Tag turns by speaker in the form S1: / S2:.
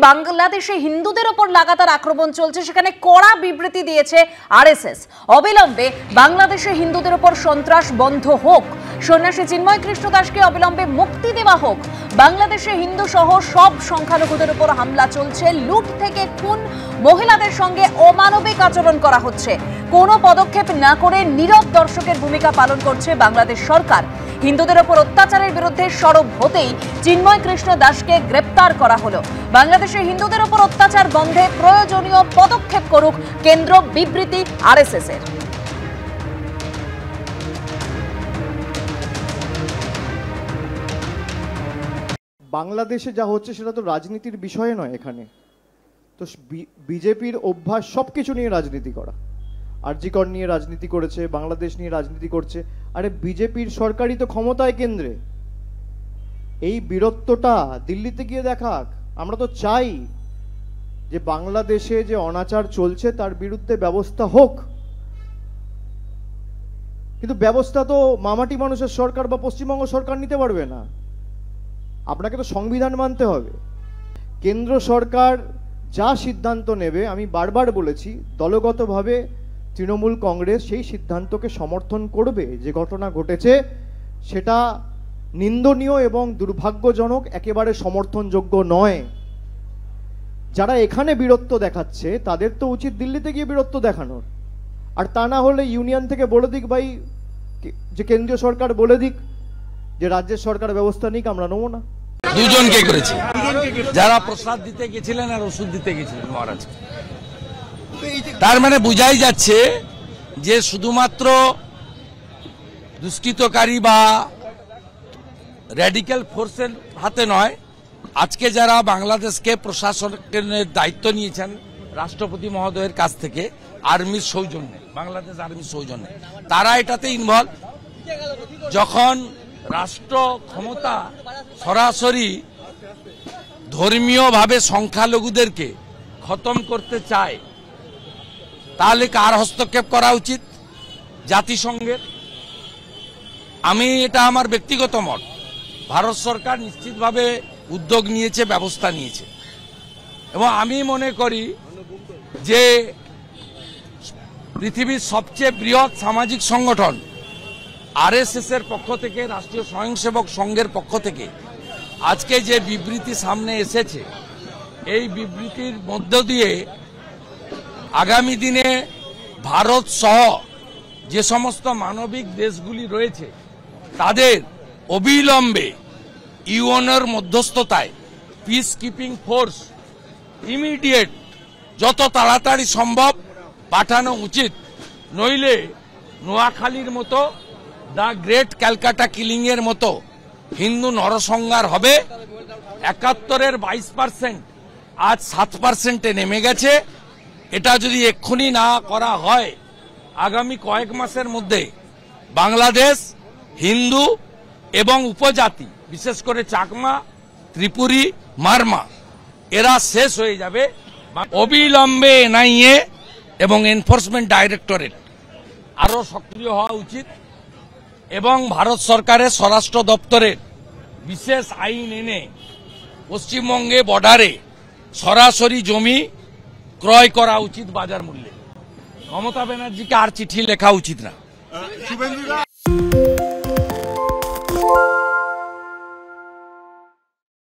S1: বাংলাদেশে হিন্দুদের ওপর লাগাতার আক্রমণ চলছে, সেখানে কড়া বিবৃতি দিয়েছে আরএসএস। অবিলম্বে বাংলাদেশে হিন্দুদের ওপর সন্ত্রাস বন্ধ হোক, সন্ন্যাসী চিন্ময় কৃষ্ণ দাসকে অবিলম্বে মুক্তি দেওয়া হোক। বাংলাদেশে হিন্দু সহ সব সংখ্যালঘুদের ওপর হামলা চলছে, লুট থেকে খুন, মহিলাদের সঙ্গে অমানবিক আচরণ করা হচ্ছে। কোনো পদক্ষেপ না করে নীরব দর্শকের ভূমিকা পালন করছে বাংলাদেশ সরকার। হিন্দুদের ওপর অত্যাচারের বিরুদ্ধে সরব হতেই চিন্ময় কৃষ্ণ দাসকে গ্রেপ্তার করা হলো। বাংলাদেশে হিন্দুদের ওপর অত্যাচার বন্ধে প্রয়োজনীয় পদক্ষেপ করুক কেন্দ্র, বিবৃতি আরএসএস এর।
S2: বাংলাদেশে যা হচ্ছে সেটা তো রাজনীতির বিষয় নয়। এখানে তো বিজেপির অভ্যাস সবকিছু নিয়ে রাজনীতি করা। আরজিকর নিয়ে রাজনীতি করেছে, বাংলাদেশ নিয়ে রাজনীতি করছে। আরে বিজেপির সরকারই তো ক্ষমতায় কেন্দ্রে। এই বীরত্বটা দিল্লিতে গিয়ে দেখাক। আমরা তো চাই যে বাংলাদেশে যে অনাচার চলছে তার বিরুদ্ধে ব্যবস্থা হোক, কিন্তু ব্যবস্থা তো মামাটি মানুষের সরকার বা পশ্চিমবঙ্গ সরকার নিতে পারবে না। আপনাকে তো সংবিধান মানতে হবে। কেন্দ্র সরকার যা সিদ্ধান্ত নেবে, আমি বারবার বলেছি, দলগতভাবে তৃণমূল কংগ্রেস সেই সিদ্ধান্তকে সমর্থন করবে। যে ঘটনা ঘটেছে সেটা নিন্দনীয় এবং দুর্ভাগ্যজনক, একেবারে সমর্থনযোগ্য নয়। যারা এখানে বীরত্ব দেখাচ্ছে তাদের তো উচিত দিল্লিতে গিয়ে বীরত্ব দেখানোর। আর তা না হলে ইউনিয়ন থেকে বলে দিক, ভাই, যে কেন্দ্রীয় সরকার বলে দিক যে রাজ্যের সরকার ব্যবস্থা নিক, আমরা নেবো না।
S3: দুজনকে করেছে, যারা প্রসাদ দিতে গেছিলেন আর ওষুধ দিতে গেছিলেন মহারাজকে। তার মানে বোঝাই যাচ্ছে যে শুধুমাত্র দুষ্কৃতকারী বা র্যাডিক্যাল ফোর্সের হাতে নয়, আজকে যারা বাংলাদেশকে প্রশাসনের দায়িত্ব নিয়েছেন রাষ্ট্রপতি মহোদয়ের কাছ থেকে আর্মির সৌজন্যে, বাংলাদেশ আর্মির সৌজন্যে, তারা এটাতে ইনভলভ। যখন রাষ্ট্র ক্ষমতা সরাসরি ধর্মীয়ভাবে সংখ্যালঘুদেরকে খতম করতে চায়, তাহলে কার হস্তক্ষেপ করা উচিত? জাতিসংঘের। আমি এটা আমার ব্যক্তিগত মত, ভারত সরকার নিশ্চিতভাবে উদ্যোগ নিয়েছে, ব্যবস্থা নিয়েছে। এবং আমি মনে করি যে পৃথিবীর সবচেয়ে বৃহৎ সামাজিক সংগঠন আরএসএস এর পক্ষ থেকে, রাষ্ট্রীয় স্বয়ংসেবক সংঘের পক্ষ থেকে আজকে যে বিবৃতি সামনে এসেছে, এই বিবৃতির মধ্য দিয়ে আগামী দিনে ভারত সহ যে সমস্ত মানবিক দেশগুলি রয়েছে তাদের অবিলম্বে ইউএনের মধ্যস্থতায় পিস কিপিং ফোর্স ইমিডিয়েট, যত তাড়াতাড়ি সম্ভব পাঠানো উচিত। নইলে নোয়াখালীর মতো, দ্য গ্রেট ক্যালকাটা কিলিং এর মতো হিন্দু নরসংহার হবে। ৭১-এর ২২%, আজ ৭%-এ নেমে গেছে। এটা যদি এক্ষুনি না করা হয়, আগামী কয়েক মাসের মধ্যে বাংলাদেশ হিন্দু এবং উপজাতি, বিশেষ করে চাকমা, ত্রিপুরী, মারমা, এরা শেষ হয়ে যাবে। অবিলম্বে এনআইএ এবং এনফোর্সমেন্ট ডাইরেক্টরেট আরো সক্রিয় হওয়া উচিত এবং ভারত সরকারের স্বরাষ্ট্র দপ্তরের বিশেষ আইন এনে পশ্চিমবঙ্গে বর্ডারে সরাসরি জমি ক্রয় করা উচিত বাজার মূল্যে। মমতা ব্যানার্জিকে আর চিঠি লেখা উচিত না।